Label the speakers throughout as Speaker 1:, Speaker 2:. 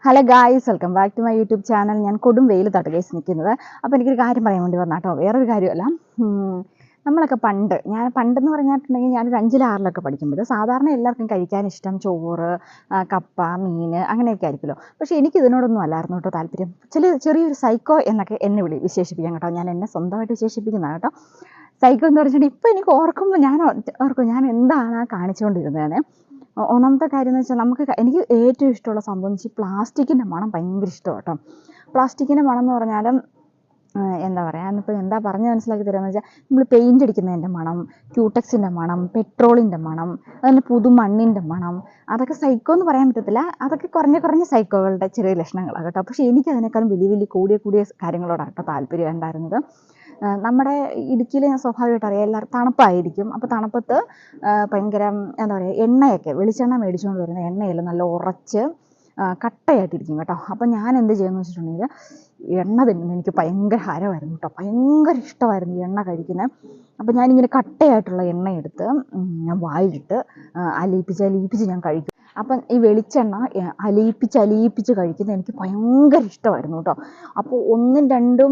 Speaker 1: Hello guys, welcome back to my YouTube channel. ഞാൻ കൊടും വെയിൽ തട്ട് ഗൈസ് നിൽക്കുന്നത്. അപ്പോൾ എനിക്കൊരു കാര്യം പറയാൻ വേണ്ടി വന്നാ കേട്ടോ, വേറൊരു കാര്യമല്ല. നമ്മളൊക്കെ പണ്ടെന്ന് പറഞ്ഞിട്ടുണ്ടെങ്കിൽ ഞാനൊരു 5-ൽ 6-ലൊക്കെ പഠിക്കുമ്പോൾ സാധാരണ എല്ലാവർക്കും കഴിക്കാൻ ഇഷ്ടം ചോറ്, കപ്പ, മീൻ അങ്ങനെയൊക്കെ ആയിരിക്കുമല്ലോ. പക്ഷേ എനിക്ക് ഇതിനോടൊന്നും അല്ലായിരുന്നു കേട്ടോ താല്പര്യം. ചെറിയൊരു സൈക്കോ എന്നൊക്കെ എന്നെ വിശേഷിപ്പിക്കാം കേട്ടോ. ഞാൻ എന്നെ സ്വന്തമായിട്ട് വിശേഷിപ്പിക്കുന്നതാണ് കേട്ടോ. സൈക്കോ എന്ന് പറഞ്ഞിട്ടുണ്ടെങ്കിൽ ഇപ്പോൾ എനിക്ക് ഓർക്കുമ്പോൾ ഞാൻ എന്താണ് കാണിച്ചുകൊണ്ടിരുന്നതെന്ന്. ഒന്നാമത്തെ കാര്യം എന്ന് വെച്ചാൽ എനിക്ക് ഏറ്റവും ഇഷ്ടമുള്ള സംഭവം എന്ന് വെച്ചാൽ പ്ലാസ്റ്റിക്കിൻ്റെ മണം ഭയങ്കര ഇഷ്ടമാണ് കേട്ടോ. പ്ലാസ്റ്റിക്കിൻ്റെ മണം എന്ന് പറഞ്ഞാലും എന്താ പറയുക, ഇപ്പോൾ എന്താ പറഞ്ഞ് മനസ്സിലാക്കി തരാമെന്ന് വെച്ചാൽ നമ്മൾ പെയിൻ്റ് അടിക്കുന്നതിൻ്റെ മണം, ക്യൂടെക്സിൻ്റെ മണം, പെട്രോളിൻ്റെ മണം, അതുപോലെ പുതുമണ്ണിൻ്റെ മണം, അതൊക്കെ സൈക്കോ എന്ന് പറയാൻ പറ്റത്തില്ല. അതൊക്കെ കുറഞ്ഞ സൈക്കോകളുടെ ചെറിയ ലക്ഷണങ്ങളാണ് കേട്ടോ. പക്ഷേ എനിക്ക് അതിനേക്കാളും വലിയ കൂടിയ കാര്യങ്ങളോടാണ് കേട്ടോ താല്പര്യം ഉണ്ടായിരുന്നത്. നമ്മുടെ ഇടുക്കിയിൽ സ്വാഭാവികമായിട്ട് അറിയാം, എല്ലാവരും തണുപ്പായിരിക്കും. അപ്പോൾ തണുപ്പത്ത് ഭയങ്കര എന്താ പറയുക, വെളിച്ചെണ്ണ മേടിച്ചുകൊണ്ട് വരുന്ന എണ്ണയെല്ലാം നല്ല ഉറച്ച് കട്ടയായിട്ടിരിക്കും കേട്ടോ. അപ്പം ഞാൻ എന്ത് ചെയ്യുമെന്ന് വെച്ചിട്ടുണ്ടെങ്കിൽ എണ്ണ തിന്നുന്നത് എനിക്ക് ഭയങ്കര ഹരമായിരുന്നു കേട്ടോ. ഭയങ്കര ഇഷ്ടമായിരുന്നു ഈ എണ്ണ കഴിക്കുന്നത്. അപ്പം ഞാനിങ്ങനെ കട്ടയായിട്ടുള്ള എണ്ണ എടുത്ത് ഞാൻ വായിലിട്ട് അലിയിപ്പിച്ച് ഞാൻ കഴിക്കും. അപ്പം ഈ വെളിച്ചെണ്ണ അലിയിപ്പിച്ച് കഴിക്കുന്നത് എനിക്ക് ഭയങ്കര ഇഷ്ടമായിരുന്നു കേട്ടോ. അപ്പോൾ 1-2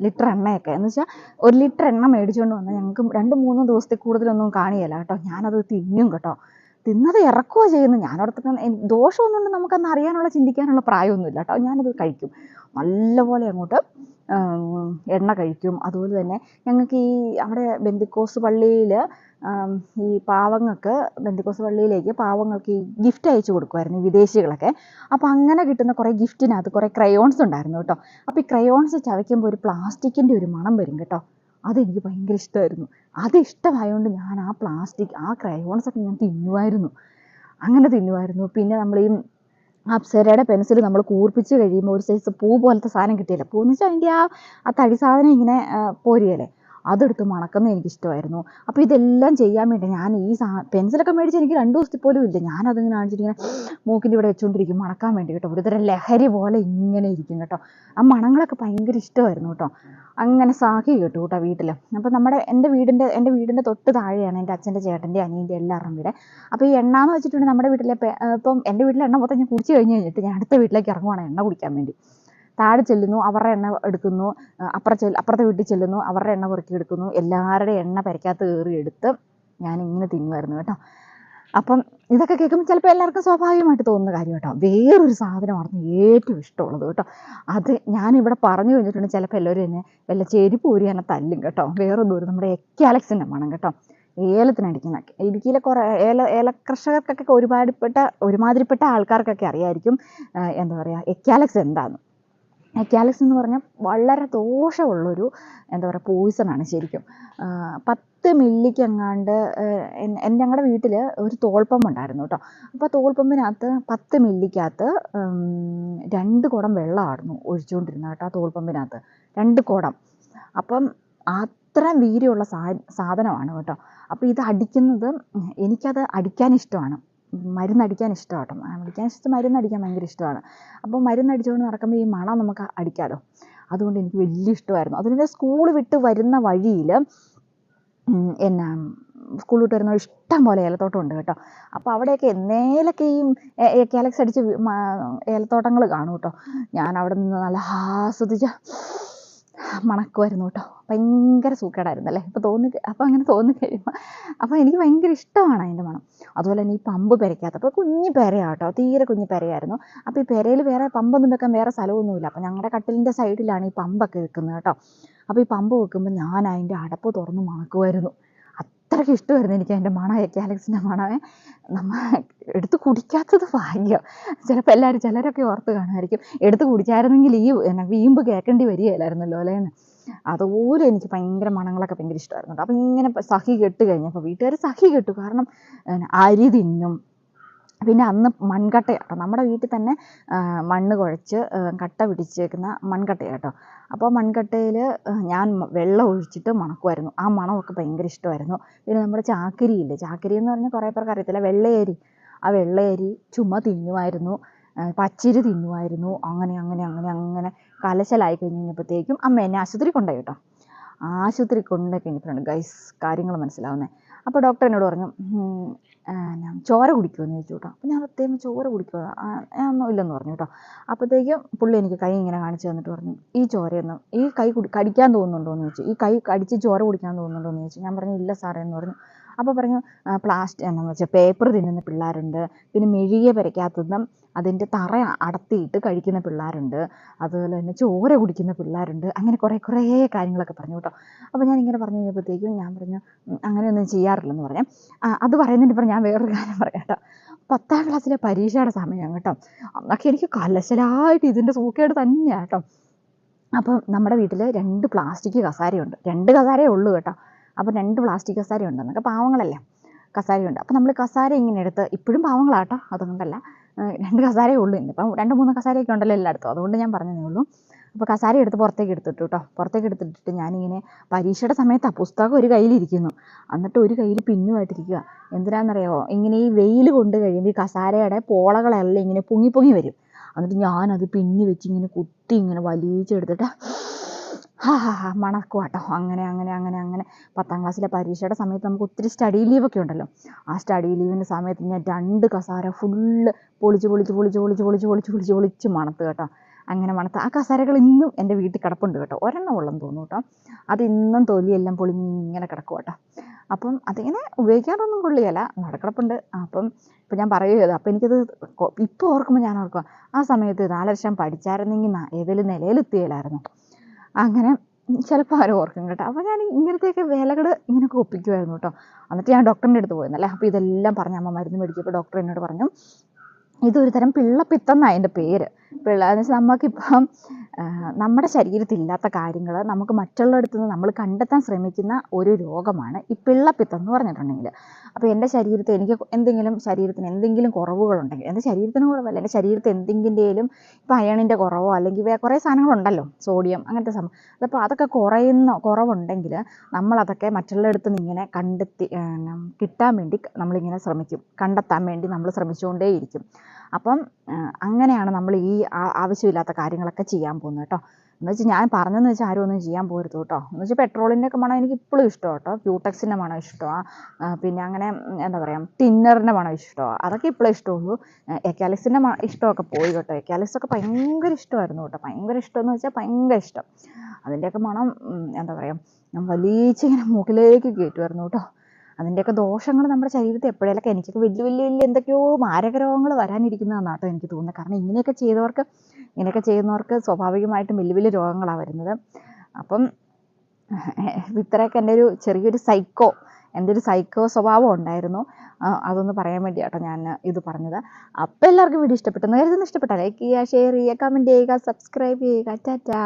Speaker 1: ലിറ്റർ എണ്ണയൊക്കെ എന്ന് വെച്ചാൽ 1 ലിറ്റർ എണ്ണ മേടിച്ചുകൊണ്ട് വന്നാൽ ഞങ്ങൾക്ക് 2-3 ദിവസത്തിൽ കൂടുതലൊന്നും കാണിയല്ല കേട്ടോ. ഞാനത് തിന്നും കേട്ടോ. തിന്നത് ഇറക്കുകയോ ചെയ്യുന്നു. ഞാനോടത്തൊക്കെ ദോഷമൊന്നുകൊണ്ട് നമുക്കന്ന് അറിയാനുള്ള ചിന്തിക്കാനുള്ള പ്രായമൊന്നുമില്ല കേട്ടോ. ഞാനത് കഴിക്കും, നല്ലപോലെ അങ്ങോട്ട് എണ്ണ കഴിക്കും. അതുപോലെ തന്നെ ഞങ്ങൾക്ക് അവിടെ ബെന്തിക്കോസ് പള്ളിയിൽ ഈ ബെന്തിക്കോസ് പള്ളിയിലേക്ക് പാവങ്ങൾക്ക് ഈ ഗിഫ്റ്റ് അയച്ചു കൊടുക്കുമായിരുന്നു ഈ വിദേശികളൊക്കെ. അപ്പോൾ അങ്ങനെ കിട്ടുന്ന കുറേ ഗിഫ്റ്റിനകത്ത് കുറേ ക്രയോൺസ് ഉണ്ടായിരുന്നു കേട്ടോ. അപ്പോൾ ഈ ക്രയോൺസ് ചവയ്ക്കുമ്പോൾ ഒരു പ്ലാസ്റ്റിക്കിൻ്റെ ഒരു മണം വരും കേട്ടോ. അതെനിക്ക് ഭയങ്കര ഇഷ്ടമായിരുന്നു. അത് ഇഷ്ടമായതുകൊണ്ട് ഞാൻ ആ ക്രയോൺസൊക്കെ ഞാൻ തിന്നുമായിരുന്നു. പിന്നെ നമ്മൾ ഈ അപ്സരയുടെ പെൻസിൽ നമ്മൾ കൂർപ്പിച്ച് കഴിയുമ്പോൾ ഒരു സൈസ് പൂ പോലത്തെ സാധനം കിട്ടിയില്ല. പൂ എന്ന് വെച്ചാൽ അതിൻ്റെ ആ തടി സാധനം ഇങ്ങനെ പോരുകയല്ലേ, അതെടുത്ത് മണക്കുന്നത് എനിക്കിഷ്ടമായിരുന്നു. അപ്പോൾ ഇതെല്ലാം ചെയ്യാൻ വേണ്ടി ഞാൻ പെൻസിലൊക്കെ മേടിച്ച് എനിക്ക് 2 ദിവസത്തിൽ പോലും ഇല്ല. ഞാനതിങ്ങനെ കാണിച്ചിട്ടിങ്ങനെ മൂക്കിൻ്റെ ഇവിടെ വെച്ചുകൊണ്ടിരിക്കും മണക്കാൻ വേണ്ടി കേട്ടോ. ഒരുതരം ലഹരി പോലെ ഇങ്ങനെ ഇരിക്കും കേട്ടോ. ആ മണങ്ങളൊക്കെ ഭയങ്കര ഇഷ്ടമായിരുന്നു കേട്ടോ. അങ്ങനെ സാഖി കേട്ടു കേട്ടോ വീട്ടിൽ. അപ്പോൾ എൻ്റെ വീടിൻ്റെ തൊട്ട് താഴെയാണ് എൻ്റെ അച്ഛൻ്റെ ചേട്ടൻ്റെ അനിയൻ്റെ എല്ലാവരുടെയും വീട്. അപ്പോൾ ഈ എണ്ണ എന്ന് വെച്ചിട്ടുണ്ടെങ്കിൽ നമ്മുടെ വീട്ടിലെ ഇപ്പം എൻ്റെ വീട്ടിലെ എണ്ണ മൊത്തം ഞാൻ കുടിച്ച് കഴിഞ്ഞിട്ട് ഞാൻ അടുത്ത വീട്ടിലേക്ക് ഇറങ്ങുവാണ് എണ്ണ കുടിക്കാൻ വേണ്ടി. താഴെ ചെല്ലുന്നു, അവരുടെ എണ്ണ എടുക്കുന്നു, അപ്പുറത്തെ വീട്ടിൽ ചെല്ലുന്നു, അവരുടെ എണ്ണ പെറുക്കി എടുക്കുന്നു, എല്ലാവരുടെയും എണ്ണ പെരക്കകത്ത് കയറി എടുത്ത് ഞാനിങ്ങനെ തിന്നുമായിരുന്നു കേട്ടോ. അപ്പം ഇതൊക്കെ കേൾക്കുമ്പോൾ ചിലപ്പോൾ എല്ലാവർക്കും സ്വാഭാവികമായിട്ട് തോന്നുന്ന കാര്യം കേട്ടോ. വേറൊരു സാധനമായിരുന്നു ഏറ്റവും ഇഷ്ടമുള്ളത് കേട്ടോ. അത് ഞാനിവിടെ പറഞ്ഞു കഴിഞ്ഞിട്ടുണ്ടെങ്കിൽ ചിലപ്പോൾ എല്ലാവരും എന്നെ വല്ല ചെരുപ്പ് ഊരി എന്നെ തല്ലും കേട്ടോ. വേറൊന്നും നമ്മുടെ എക്യാലക്സിൻ്റെ മണം കേട്ടോ. ഏലത്തിനടിക്കുന്ന ഇടുക്കിയിലെ കുറേ ഏലകർഷകർക്കൊക്കെ ഒരുമാതിരിപ്പെട്ട ആൾക്കാർക്കൊക്കെ അറിയായിരിക്കും എന്താ പറയുക എക്യാലക്സ് എന്താണെന്ന്. എക്യാലക്സ് എന്ന് പറഞ്ഞാൽ വളരെ ദോഷമുള്ളൊരു എന്താ പറയുക പോയിസണാണ് ശരിക്കും. 10 മില്ലിക്ക് എങ്ങാണ്ട് ഞങ്ങളുടെ വീട്ടിൽ ഒരു തോൾപ്പമ്പ് ഉണ്ടായിരുന്നു കേട്ടോ. അപ്പോൾ തോൾപ്പമ്പിനകത്ത് 10 മില്ലിക്കകത്ത് 2 കുടം വെള്ളമായിരുന്നു ഒഴിച്ചുകൊണ്ടിരുന്നത് കേട്ടോ. ആ തോൾപ്പമ്പിനകത്ത് 2 കുടം. അപ്പം അത്രയും വീര്യമുള്ള സാധനമാണ് കേട്ടോ. അപ്പോൾ ഇത് അടിക്കുന്നത് എനിക്കത് അടിക്കാൻ ഇഷ്ടമാണ്. മരുന്നടിക്കാൻ ഇഷ്ടമാണ് കേട്ടോ. മരുന്നടിക്കാൻ ഭയങ്കര ഇഷ്ടമാണ്. അപ്പോൾ മരുന്നടിച്ചുകൊണ്ട് നടക്കുമ്പോൾ ഈ മണം നമുക്ക് അടിക്കാമല്ലോ. അതുകൊണ്ട് എനിക്ക് വലിയ ഇഷ്ടമായിരുന്നു. അതുപോലെ സ്കൂൾ വിട്ട് വരുന്ന വഴിയിൽ സ്കൂൾ വിട്ട് വരുന്ന ഇഷ്ടം പോലെ ഏലത്തോട്ടമുണ്ട് കേട്ടോ. അപ്പോൾ അവിടെയൊക്കെ എന്നേലൊക്കെ ഈ എക്യാലക്സ് അടിച്ച് ഏലത്തോട്ടങ്ങൾ കാണും കേട്ടോ. ഞാൻ അവിടെ നിന്ന് നല്ല ആസ്വദിച്ച് മണക്കുമായിരുന്നു കേട്ടോ. ഭയങ്കര സൂക്കേടായിരുന്നല്ലേ അപ്പോൾ അങ്ങനെ തോന്നിക്കഴിയുമ്പോൾ അപ്പോൾ എനിക്ക് ഭയങ്കര ഇഷ്ടമാണ് അതിൻ്റെ മണം. അതുപോലെ തന്നെ ഈ പമ്പ് പെരയ്ക്കകത്ത്, അപ്പോൾ കുഞ്ഞു പെരയാണ് കേട്ടോ, തീരെ കുഞ്ഞു പെരയായിരുന്നു. അപ്പോൾ ഈ പെരയിൽ വേറെ പമ്പൊന്നും വെക്കാൻ വേറെ സ്ഥലമൊന്നുമില്ല. അപ്പോൾ ഞങ്ങളുടെ കട്ടിലിൻ്റെ സൈഡിലാണ് ഈ പമ്പൊക്കെ വെക്കുന്നത് കേട്ടോ. അപ്പോൾ ഈ പമ്പ് വെക്കുമ്പോൾ ഞാൻ അതിൻ്റെ അടപ്പ് തുറന്ന് മണക്കുമായിരുന്നു. അത്രയ്ക്ക് ഇഷ്ടമായിരുന്നു എനിക്ക് അതിൻ്റെ മണം, എക്യാലക്സിൻ്റെ മണമേ. നമ്മൾ എടുത്ത് കുടിക്കാത്തത് ഭാഗ്യം. ചിലരൊക്കെ ഓർത്ത് കാണുമായിരിക്കും എടുത്ത് കുടിച്ചായിരുന്നെങ്കിൽ ഈ വീമ്പ് കേൾക്കേണ്ടി വരികയില്ലായിരുന്നല്ലോ അല്ലേന്ന്. അതുപോലെ എനിക്ക് ഭയങ്കര മണങ്ങളൊക്കെ ഭയങ്കര ഇഷ്ടമായിരുന്നു. അപ്പം ഇങ്ങനെ സഹി കെട്ട് കഴിഞ്ഞപ്പോൾ വീട്ടുകാർ സഹി കെട്ടു. കാരണം അരി തിന്നും. പിന്നെ അന്ന് മൺകട്ട കേട്ടോ, നമ്മുടെ വീട്ടിൽ തന്നെ മണ്ണ് കുഴച്ച് കട്ട പിടിച്ചേക്കുന്ന മൺകട്ട കേട്ടോ. അപ്പോൾ മൺകട്ടയിൽ ഞാൻ വെള്ളം ഒഴിച്ചിട്ട് മണക്കുമായിരുന്നു. ആ മണമൊക്കെ ഭയങ്കര ഇഷ്ടമായിരുന്നു. പിന്നെ നമ്മുടെ ചാക്കരി എന്ന് പറഞ്ഞാൽ കുറേ പേർക്ക് അറിയത്തില്ല, വെള്ളയരി. ആ വെള്ളയരി ചുമ തിന്നുമായിരുന്നു, പച്ചിരി തിന്നുമായിരുന്നു. അങ്ങനെ കലശലായി കഴിഞ്ഞപ്പോഴത്തേക്കും അമ്മ എന്നെ ആശുപത്രി കൊണ്ടുപോയി കേട്ടോ. ആശുപത്രി കൊണ്ടുപോയി കഴിഞ്ഞപ്പോഴാണ് ഗൈസ് കാര്യങ്ങൾ മനസ്സിലാവുന്നത്. അപ്പോൾ ഡോക്ടർ എന്നോട് പറഞ്ഞു, ചോര കുടിക്കുമെന്ന് ചോദിച്ചു കേട്ടോ. അപ്പോൾ ഞാൻ പ്രത്യേകം ചോര കുടിക്കുമോ, ഒന്നും ഇല്ലെന്ന് പറഞ്ഞു കേട്ടോ. അപ്പോഴത്തേക്കും പുള്ളി എനിക്ക് കൈ ഇങ്ങനെ കാണിച്ച് തന്നിട്ട് പറഞ്ഞു, ഈ ചോരയൊന്നും ഈ കൈ കടിക്കാൻ തോന്നുന്നുണ്ടോ എന്ന് ചോദിച്ചു, ഈ കൈ കടിച്ച് ചോര കുടിക്കാൻ തോന്നുന്നുണ്ടോ എന്ന് ചോദിച്ചു. ഞാൻ പറഞ്ഞു ഇല്ല സാറേ എന്ന് പറഞ്ഞു. അപ്പോൾ പറഞ്ഞു പ്ലാസ്റ്റിക് എന്താണെന്ന് വെച്ചാൽ പേപ്പർ തിന്നുന്ന പിള്ളേരുണ്ട്, പിന്നെ മെഴുകിയ പെരയ്ക്കകത്തുനിന്നും അതിൻ്റെ തറ അടത്തിയിട്ട് കഴിക്കുന്ന പിള്ളേരുണ്ട്, അതുപോലെ തന്നെ ചോര കുടിക്കുന്ന പിള്ളേരുണ്ട്, അങ്ങനെ കുറേ കാര്യങ്ങളൊക്കെ പറഞ്ഞു കേട്ടോ. അപ്പോൾ ഞാൻ ഇങ്ങനെ പറഞ്ഞു കഴിഞ്ഞപ്പോഴത്തേക്കും ഞാൻ പറഞ്ഞു അങ്ങനെയൊന്നും ചെയ്യാറില്ലെന്ന് പറഞ്ഞു. അത് പറയുന്നതിന് ഇപ്പം ഞാൻ വേറൊരു കാര്യം പറയാം കേട്ടോ. 10ാം ക്ലാസ്സിലെ പരീക്ഷയുടെ സമയം കേട്ടോ. അന്നൊക്കെ എനിക്ക് കലശലായിട്ട് ഇതിൻ്റെ സൂക്കേട് തന്നെയാണ് കേട്ടോ. അപ്പം നമ്മുടെ വീട്ടിൽ 2 പ്ലാസ്റ്റിക് കസാരയുണ്ട്. 2 കസാരയേ ഉള്ളൂ കേട്ടോ. അപ്പം 2 പ്ലാസ്റ്റിക് കസാരയുണ്ട്. എന്നൊക്കെ പാവങ്ങളല്ലേ, കസാരയുണ്ട്. അപ്പം നമ്മൾ കസാര ഇങ്ങനെ എടുത്ത്, ഇപ്പോഴും പാവങ്ങളാട്ടോ, അതുകൊണ്ടല്ല, 2 കസാരയേ ഉള്ളൂ. ഇപ്പം 2, 3 കസാരയൊക്കെ ഉണ്ടല്ലോ എല്ലായിടത്തും, അതുകൊണ്ട് ഞാൻ പറഞ്ഞതേ ഉള്ളൂ. അപ്പോൾ കസാര എടുത്ത് പുറത്തേക്ക് എടുത്തിട്ടു കേട്ടോ. പുറത്തേക്ക് എടുത്തിട്ട് ഞാനിങ്ങനെ പരീക്ഷയുടെ സമയത്താണ്, പുസ്തകം ഒരു കയ്യിലിരിക്കുന്നു, എന്നിട്ട് ഒരു കയ്യിൽ പിന്നുമായിട്ടിരിക്കുക. എന്തിനാണെന്നറിയാമോ, ഇങ്ങനെ ഈ വെയിൽ കൊണ്ട് കഴിയുമ്പോൾ ഈ കസാരയുടെ പോളകളെല്ലാം ഇങ്ങനെ പൊങ്ങി വരും. എന്നിട്ട് ഞാനത് പിന്നി വെച്ച് ഇങ്ങനെ കുത്തി ഇങ്ങനെ വലിച്ചെടുത്തിട്ട് മണക്കുക കേട്ടോ. അങ്ങനെ 10ാം ക്ലാസ്സിലെ പരീക്ഷയുടെ സമയത്ത് നമുക്ക് ഒത്തിരി സ്റ്റഡി ലീവൊക്കെ ഉണ്ടല്ലോ. ആ സ്റ്റഡി ലീവിൻ്റെ സമയത്ത് ഞാൻ 2 കസാര ഫുള്ള് പൊളിച്ച് മണത്ത് കേട്ടോ. അങ്ങനെ മണത്ത് ആ കസാരകൾ ഇന്നും എൻ്റെ വീട്ടിൽ കിടപ്പുണ്ട് കേട്ടോ. ഒരെണ്ണം ഉള്ളെന്ന് തോന്നുന്നു കേട്ടോ. അതിന്നും തൊലിയെല്ലാം പൊളിഞ്ഞിങ്ങനെ കിടക്കും കേട്ടോ. അപ്പം അതിങ്ങനെ ഉപയോഗിക്കാറൊന്നും കൊള്ളുകയില്ല, അവിടെ കിടപ്പുണ്ട്. അപ്പം ഇപ്പം ഞാൻ പറയുകയത്, അപ്പം എനിക്കത് ഇപ്പോൾ ഓർക്കുമ്പോൾ ഞാൻ ഓർക്കുക, ആ സമയത്ത് 4 വർഷം പഠിച്ചായിരുന്നെങ്കിൽ ഏതെങ്കിലും നിലയിലെത്തിയില്ലായിരുന്നു. അങ്ങനെ ചിലപ്പോൾ ആരും ഓർക്കും കേട്ടോ. അപ്പോൾ ഞാൻ ഇങ്ങനത്തെയൊക്കെ വിലകൾ ഇങ്ങനെയൊക്കെ ഒപ്പിക്കുമായിരുന്നു കേട്ടോ. എന്നിട്ട് ഞാൻ ഡോക്ടറിൻ്റെ അടുത്ത് പോയിരുന്നല്ലേ. അപ്പോൾ ഇതെല്ലാം പറഞ്ഞ് അമ്മ മരുന്ന് മേടിച്ചപ്പോൾ ഡോക്ടർ എന്നോട് പറഞ്ഞു, ഇതൊരു തരം പിള്ളപ്പിത്തം എന്നാണ് അതിൻ്റെ പേര്. എന്ന് വെച്ചാൽ നമുക്കിപ്പം നമ്മുടെ ശരീരത്തിലില്ലാത്ത കാര്യങ്ങൾ നമുക്ക് മറ്റുള്ളയിടത്തു നിന്ന് നമ്മൾ കണ്ടെത്താൻ ശ്രമിക്കുന്ന ഒരു രോഗമാണ് ഈ പിള്ളപ്പിത്തം എന്ന് പറഞ്ഞിട്ടുണ്ടെങ്കിൽ. അപ്പോൾ എൻ്റെ ശരീരത്തിൽ എനിക്ക് ശരീരത്തിന് എന്തെങ്കിലും കുറവുകളുണ്ടെങ്കിൽ, എൻ്റെ ശരീരത്തിന് കുറവല്ല, എൻ്റെ ശരീരത്തിൽ എന്തെങ്കിലും ഇപ്പോൾ അയണിൻ്റെ കുറവോ അല്ലെങ്കിൽ കുറേ സാധനങ്ങളുണ്ടല്ലോ, സോഡിയം അങ്ങനത്തെ സംഭവം, അപ്പോൾ അതൊക്കെ കുറവുണ്ടെങ്കിൽ നമ്മളതൊക്കെ മറ്റുള്ളയിടത്തു നിന്ന് ഇങ്ങനെ കിട്ടാൻ വേണ്ടി നമ്മളിങ്ങനെ കണ്ടെത്താൻ വേണ്ടി നമ്മൾ ശ്രമിച്ചുകൊണ്ടേയിരിക്കും. അപ്പം അങ്ങനെയാണ് നമ്മൾ ഈ ആവശ്യമില്ലാത്ത കാര്യങ്ങളൊക്കെ ചെയ്യാൻ പോകുന്നത് കേട്ടോ. എന്ന് വെച്ചാൽ ഞാൻ പറഞ്ഞതെന്ന് വെച്ചാൽ ആരും ഒന്നും ചെയ്യാൻ പോരുത് കേട്ടോ. എന്ന് വെച്ചാൽ പെട്രോളിൻ്റെ ഒക്കെ മണം എനിക്ക് ഇപ്പോഴും ഇഷ്ടമാണ് കേട്ടോ. ക്യൂടെക്സിൻ്റെ മണം ഇഷ്ടമാണ്. പിന്നെ അങ്ങനെ എന്താ പറയുക, ടിന്നറിൻ്റെ മണം ഇഷ്ടമാണ്. അതൊക്കെ ഇപ്പോഴും ഇഷ്ടമുള്ളൂ. എക്കാലിക്സിൻ്റെ ഇഷ്ടമൊക്കെ പോയി കേട്ടോ. എക്കാലിക്സൊക്കെ ഭയങ്കര ഇഷ്ടമായിരുന്നു കേട്ടോ. ഭയങ്കര ഇഷ്ടമെന്ന് വെച്ചാൽ ഭയങ്കര ഇഷ്ടം. അതിൻ്റെയൊക്കെ മണം എന്താ പറയുക, ഞാൻ വലിച്ചിങ്ങനെ മൂക്കിലേക്ക് കയറ്റുമായിരുന്നു കേട്ടോ. അതിൻ്റെയൊക്കെ ദോഷങ്ങൾ നമ്മുടെ ശരീരത്തിൽ എപ്പോഴേലൊക്കെ, എനിക്കൊക്കെ വലിയ എന്തൊക്കെയോ മാരക രോഗങ്ങൾ വരാനിരിക്കുന്നതാണ് കേട്ടോ എനിക്ക് തോന്നുന്നത്. കാരണം ഇങ്ങനെയൊക്കെ ചെയ്യുന്നവർക്ക് സ്വാഭാവികമായിട്ടും വലിയ രോഗങ്ങളാണ് വരുന്നത്. അപ്പം ഇത്രയൊക്കെ എൻ്റെ ഒരു ചെറിയൊരു എൻ്റെ ഒരു സൈക്കോ സ്വഭാവം ഉണ്ടായിരുന്നു. അതൊന്ന് പറയാൻ വേണ്ടിയാട്ടോ ഞാൻ ഇത് പറഞ്ഞത്. അപ്പോൾ എല്ലാവർക്കും വീഡിയോ ഇഷ്ടപ്പെട്ടെന്ന് കരുതുന്നു. ഇഷ്ടപ്പെട്ടാൽ ലൈക്ക് ചെയ്യുക, ഷെയർ ചെയ്യുക, കമൻറ്റ് ചെയ്യുക, സബ്സ്ക്രൈബ് ചെയ്യുക. ടാറ്റാ.